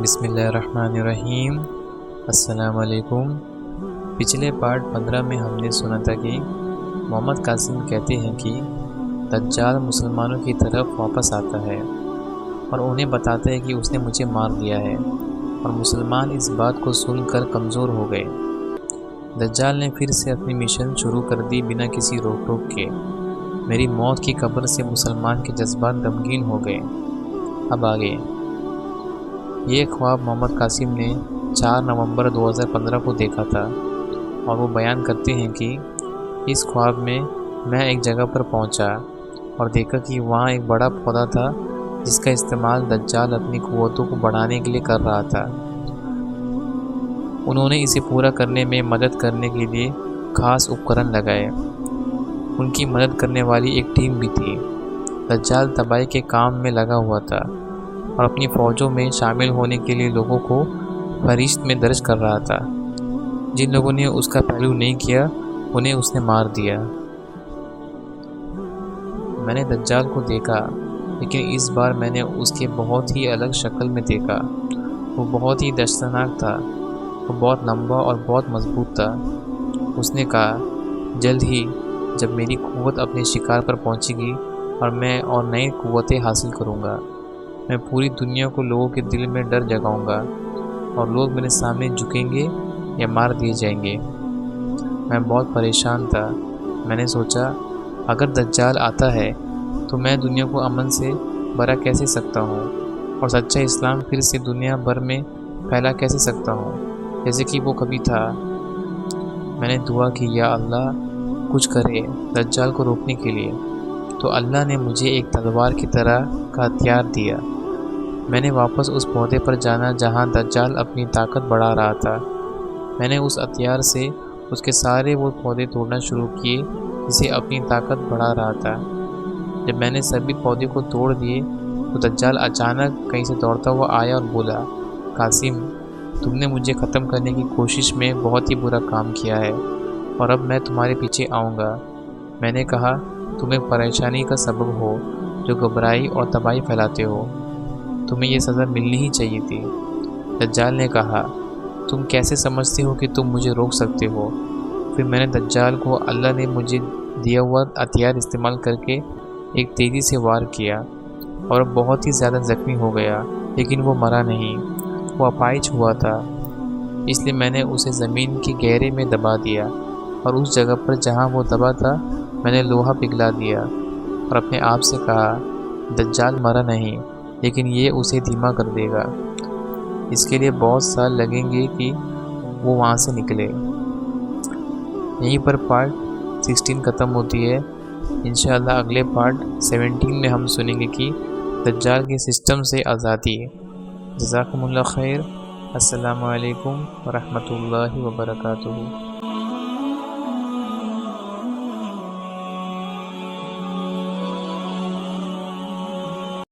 بسم اللہ الرحمن الرحیم۔ السلام علیکم۔ پچھلے پارٹ 15 میں ہم نے سنا تھا کہ محمد قاسم کہتے ہیں کہ دجال مسلمانوں کی طرف واپس آتا ہے اور انہیں بتاتا ہے کہ اس نے مجھے مار دیا ہے، اور مسلمان اس بات کو سن کر کمزور ہو گئے۔ دجال نے پھر سے اپنی مشن شروع کر دی بنا کسی روک ٹوک کے۔ میری موت کی خبر سے مسلمان کے جذبات غمگین ہو گئے۔ اب آگے یہ خواب محمد قاسم نے 4 نومبر 2015 کو دیکھا تھا، اور وہ بیان کرتے ہیں کہ اس خواب میں ایک جگہ پر پہنچا اور دیکھا کہ وہاں ایک بڑا پودا تھا جس کا استعمال دجال اپنی قوتوں کو بڑھانے کے لیے کر رہا تھا۔ انہوں نے اسے پورا کرنے میں مدد کرنے کے لیے خاص اپکرن لگائے۔ ان کی مدد کرنے والی ایک ٹیم بھی تھی۔ دجال تباہی کے کام میں لگا ہوا تھا اور اپنی فوجوں میں شامل ہونے کے لیے لوگوں کو فہرست میں درج کر رہا تھا۔ جن لوگوں نے اس کا پہلو نہیں کیا انہیں اس نے مار دیا۔ میں نے دجال کو دیکھا، لیکن اس بار میں نے اس کے بہت ہی الگ شکل میں دیکھا۔ وہ بہت ہی دہشتناک تھا۔ وہ بہت لمبا اور بہت مضبوط تھا۔ اس نے کہا، جلد ہی جب میری قوت اپنے شکار پر پہنچے گی اور میں اور نئی قوتیں حاصل کروں گا، میں پوری دنیا کو لوگوں کے دل میں ڈر جگاؤں گا اور لوگ میرے سامنے جھکیں گے یا مار دیے جائیں گے۔ میں بہت پریشان تھا۔ میں نے سوچا، اگر دجال آتا ہے تو میں دنیا کو امن سے بھرا کیسے سکتا ہوں اور سچا اسلام پھر سے دنیا بھر میں پھیلا کیسے سکتا ہوں جیسے کہ وہ کبھی تھا۔ میں نے دعا کی، یا اللہ کچھ کرے دجال کو روکنے کے لیے۔ تو اللہ نے مجھے ایک تلوار کی طرح کا ہتھیار دیا۔ میں نے واپس اس پودے پر جانا جہاں دجال اپنی طاقت بڑھا رہا تھا۔ میں نے اس ہتھیار سے اس کے سارے وہ پودے توڑنا شروع کیے جسے اپنی طاقت بڑھا رہا تھا۔ جب میں نے سبھی پودے کو توڑ دیے تو دجال اچانک کہیں سے دوڑتا ہوا آیا اور بولا، قاسم، تم نے مجھے ختم کرنے کی کوشش میں بہت ہی برا کام کیا ہے اور اب میں تمہارے پیچھے آؤں گا۔ میں نے کہا، تم ایک پریشانی کا سبب ہو جو گھبرائی اور تباہی پھیلاتے ہو۔ تمہیں یہ سزا ملنی ہی چاہیے تھی۔ دجال نے کہا، تم کیسے سمجھتے ہو کہ تم مجھے روک سکتے ہو؟ پھر میں نے دجال کو اللہ نے مجھے دیا ہوا ہتھیار استعمال کر کے ایک تیزی سے وار کیا اور بہت ہی زیادہ زخمی ہو گیا، لیکن وہ مرا نہیں۔ وہ اپائج ہوا تھا، اس لیے میں نے اسے زمین کے گہرے میں دبا دیا، اور اس جگہ پر جہاں وہ دبا تھا میں نے لوہا پگھلا دیا اور اپنے آپ سے کہا، دجال مرا نہیں، لیکن یہ اسے دھیما کر دے گا۔ اس کے لیے بہت سال لگیں گے کہ وہ وہاں سے نکلے۔ یہیں پر پارٹ 16 ختم ہوتی ہے۔ انشاءاللہ اگلے پارٹ 17 میں ہم سنیں گے کہ دجال کے سسٹم سے آزادی۔ جزاکم اللہ خیر۔ السلام علیکم ورحمۃ اللہ وبرکاتہ۔